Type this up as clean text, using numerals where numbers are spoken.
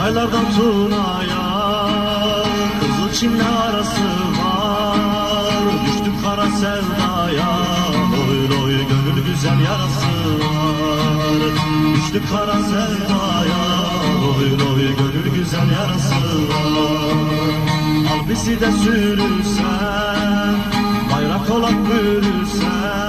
Çaylardan Tuna'ya Kızılçin'le arası var. Düştüm kara sevdaya, oy oy gönül güzel yarası var. Düştüm kara sevdaya, oy oy gönül güzel yarası var. Al bizi de sürürsen, bayrak olarak bürürsen.